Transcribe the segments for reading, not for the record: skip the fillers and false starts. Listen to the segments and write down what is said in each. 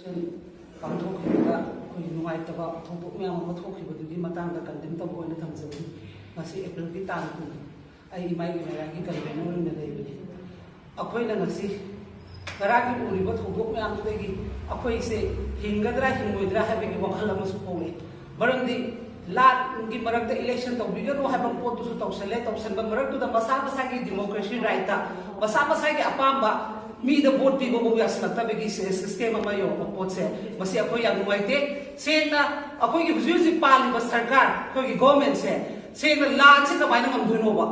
पांथोखिबा कोई नुंगाइतबा थोंदोक म्याम अमा थोखिबदुगी मतांगदा कंडेम तब ओइना थंजबी ngasi April की तारीख को आई इमाई की मेरा की कन्वेनर ओइना लेबनी अखोइना ngasi गरागी उरिबा थोंदोक म्याम दुगी अखोइ से हिंगद्रा हिंगोइद्रा हाबेगी वखल अमसु पोले मरंदी लाट की मरक्ता इलेक्शन तौबिगनो हाबा पोतुसु तौसले तौसनबा मरक्तुदा मसा मसागी डेमोक्रेसी राइटा मसा मसागी अपाम्बा मीद वोट पीब यासलक्तबी सिस्टम पोटे नुआते सेंगना अखोई हूँ पालीब सरकार अखोई गवर्नमेंट से सेंगना लान से कमायन गमदोइनोबा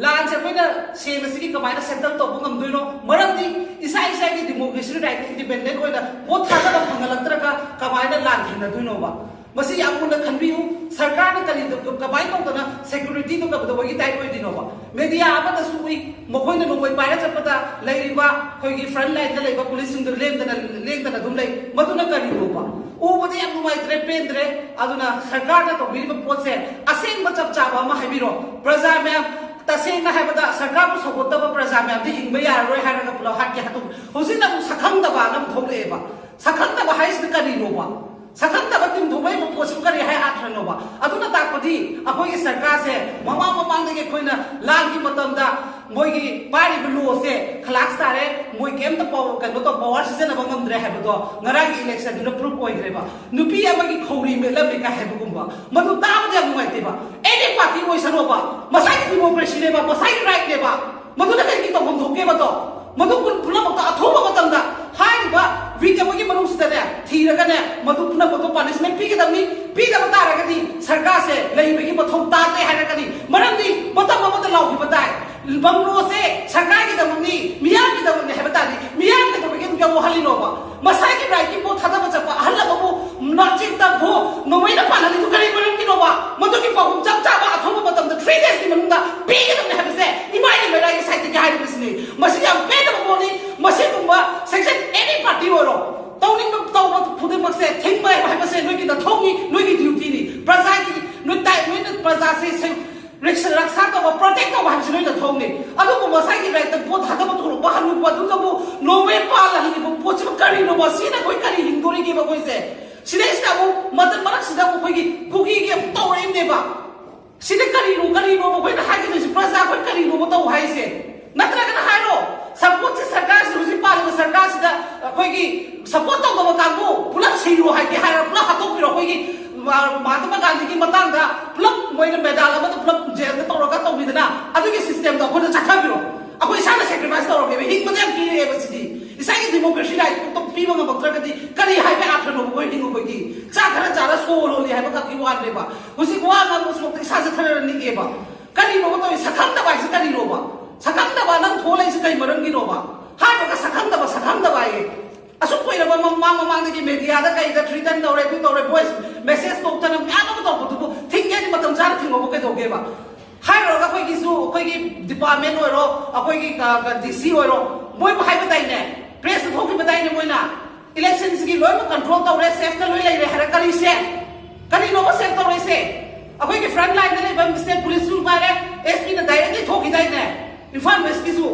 लान से अखोइना सेंगना सिगी कमायन सेटल तौब गमदोइनो मरमदी इसा इसा की डेमोक्रेसी राइट इंडिपेंडेंट होइना वोट थागब फंगलक्तरगा कमायन लान थेंगदोइनोबा मसी यामुना खनबियु सरकार ने करी कमाई तौदना सिक्योरिटी तो कबदबगी टाइप ओइदिनोबा मीडिया आबदा सुई मखोइना नोंगोइ पायरा चपदा लैरिबा खोइगी फ्रंट लाइन दा लैबा पुलिस सिंग लेंदना दुम लै मदुना करिनोबा उबदे याम नुमाइत्रे पेंद्रे अदुना सरकार ने तौबिरिबा पोतसे असेंबा चपचाबा मा हाबिरो प्रजा मैम तसेंगना हाबदा सरकार को सपोर्टबा प्रजा मैम दि हिंगबा यारोय हारगा पुला हाटके हातु होजिना सखंगदबा नम थोलेबा सखंगदबा हाइस करिनोबा सखंदब तीन धुबई पोसिम करी है आथ्रनोबा अदुना ताकपदी अखोई सरकार से ममा ममांग के खोइना लाग की मतमदा मोइगी पारी लो से खलाक्स तारे मोइ केम त कनो तो पावर सिजन अब ngमद्रे हैबदो ngरागी इलेक्शन दुना प्रूफ ओइग्रेबा नुपी अमगी खौरी मेलम का हैबगुम्बा मदु ताब जे नुइतेबा एनी पार्टी ओइसनोबा मसाई डेमोक्रेसी लेबा मसाई राइट लेबा मदुना कई तो हम धोकेबा तो मदु पुनमक अथोबा मतमदा हाइबा victim की मनुष्य दने थीरगने मदु पुनमक पनिशमेंट पीगदबनी पीगब तारगदी सरकार से लैबगी मथौ ताते हारगनी मरमदी मतम मत लाउखि बताय बंगलो से सरकार की दमनी मियाम की दमनी है बतानी मियाम के दमनी के वो हलिनोबा मसाई की राइट की पो थादा बचपा हल्लबो नचिक तबो नोमैना पानली तो करी मरम की नोबा मदु की पहुम चपचाबा अथोबा मतम 3 days की मनुंदा पीगदबने हबसे इमाई मेरा की साइट के हाइर बिसनी मसी याम पेदब बोनी मसी कुंबा सेक्शन एनी पार्टी ओरो तौनिंग तौबा फुदे मक्से थिंग बाय हबसे नोई की दथोंगी नोई की ड्यूटी नी प्रजा की नोई ताई नोई प्रजा से रक्षा तो प्रोटेक्ट तो भाई से थोंगे अदुगु मसाई की राइट पोत हादब थोरो बहनु पदुगबु नोवे पाल हनि पोच करी नो बसीना कोई करी हिंदोरी के कोई से सिने स्टाबु मदन मरक सिदा कोई की कुकी के तोरे नेबा सिने करी नो कोई ना हागे तो प्रजा कोई करी नो तो हाई से नत्रगना हाइरो सपोर्ट सरकार से हुजी पाल सरकार सिदा कोई की सपोर्ट तो गब कागु पुलप सिरो हाई के हाइरो पुलप हातो पिरो कोई की महात्मा गांधी की मतंगा पुलप मोइना मेडल अब तो पुलप जेल तौरगा तौबिदना अदुगी सिस्टम तो खोना चखाबिरो अखोई साना सेक्रिफाइस तौरगे हिंगबदे हम की एबसिदी इसागी डेमोक्रेसी राइट तो पीबा मबक्त्रगदी करी हाइबे आथनो कोई हिंगो कोई चा खरा चारा सोलोली हाइबा ककी वालेबा हुसी गोवा गा मुसलोक साजे थरनि एबा करी नो तो सखंदा बाइस करी रोबा सखंदा बा नंग थोलै से कई मरंगी रोबा हाडोगा सखंदा बा ये असुक कोई रबा ममांग की मीडिया दा कई दा थ्रीटन तौरे तु तौरे वॉइस मेसेज तो तन म्यानो तो तो थिंगे नि मतम जार थिंगो बके दोगेबा हाइरोगा कोई किसु कोई की डिपार्टमेंट ओरो कोई की डीसी ओरो मोय को हाइ बताइ ने प्रेस थोकी बताइ ने मोइना इलेक्शन की लोय में कंट्रोल तौरे सेफ का लोय लै रे हर करी से करी नो सेफ तौरे से अखोई की फ्रंट लाइन ने बम स्टेट पुलिस रु मारे एसपी ने डायरेक्टली थोकी दाइ ने इनफॉर्म वेस्ट किसु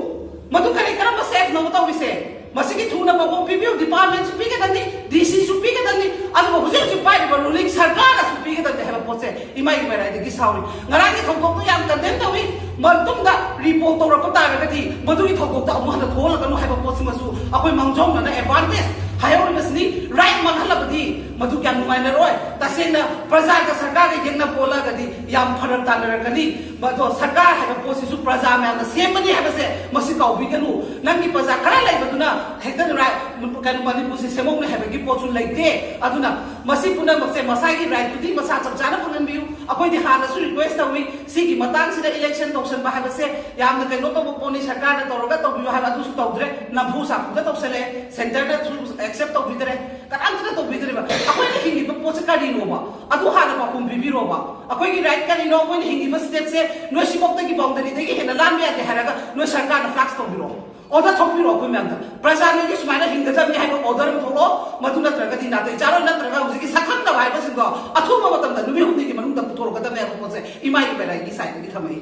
मधु करी करम सेफ नो तौरे से मसिकी थूना बगो पीबी डिपार्टमेंट सु पीके दनी डीसी सु पीके दनी अदो हुजु पाइ ब रूलिंग सरकार सु पीके दनी हेबा पोसे इमाई मेरा दि साउरी ngरागी थौथोक तो याम कंडेम तवी मतुम दा रिपोर्ट तौर प तारगदी मधुई थौथोक ता अमु हदा थोलगनु हेबा पोसे मसु अखोई मंगजों ना एडवांटेज हायोर बसनी राइट मंगहलबदी मधु क्या नुमाइना रोय तसेना प्रजा का सरकार के यंगना पोलागदी याम फरक तानरगनी मधु सरकार हेबा पोसे सु प्रजा में ना सेमनी हेबसे मसि काउबिगनु नंगी प्रजा खरा लाइबदुना हेक्टर राइट कन मणिपुर से सेमों ने हेबगी पोचुन लाइते अदुना मसि पुना मसे मसाई राइट तुदी मसा चपचाना पुनन बियु अखोई दि हाना सु रिक्वेस्ट तवी सिगी मतांग सिदा इलेक्शन तौसन बा हेबसे याम न कनो तो पोनी सरकार ने तौरगा तौबियु हाबा दुस तौद्रे नभू सापुदा तौसले सेंटर ने एक्सेप्ट तौबिदरे कनांतना तौबिदरे बा अखोई ने हिंगी पोच करी नोबा अदु हाना पा कुम बिबिरोबा अखोई की राइट करी नो कोई हिंगी बस स्टेप से नो सिमोक्ता की बाउंड्री देगी हेना लान में आते हरगा नो सरकार ने फ्लैक्स तौबिरो ऑर्डर थोपिरो कोई मैम प्रजा ने की सुमाना हिंगजमी है ऑर्डर में थोलो मधु नत्रगदी नाते चारो नत्रगा हुजी सखन द भाई बसिंगो अथुमा मतम द नुबी हुंदी की मनुंग द पुथोरो गदमे पोसे इमाई बेराई की साइड की थमई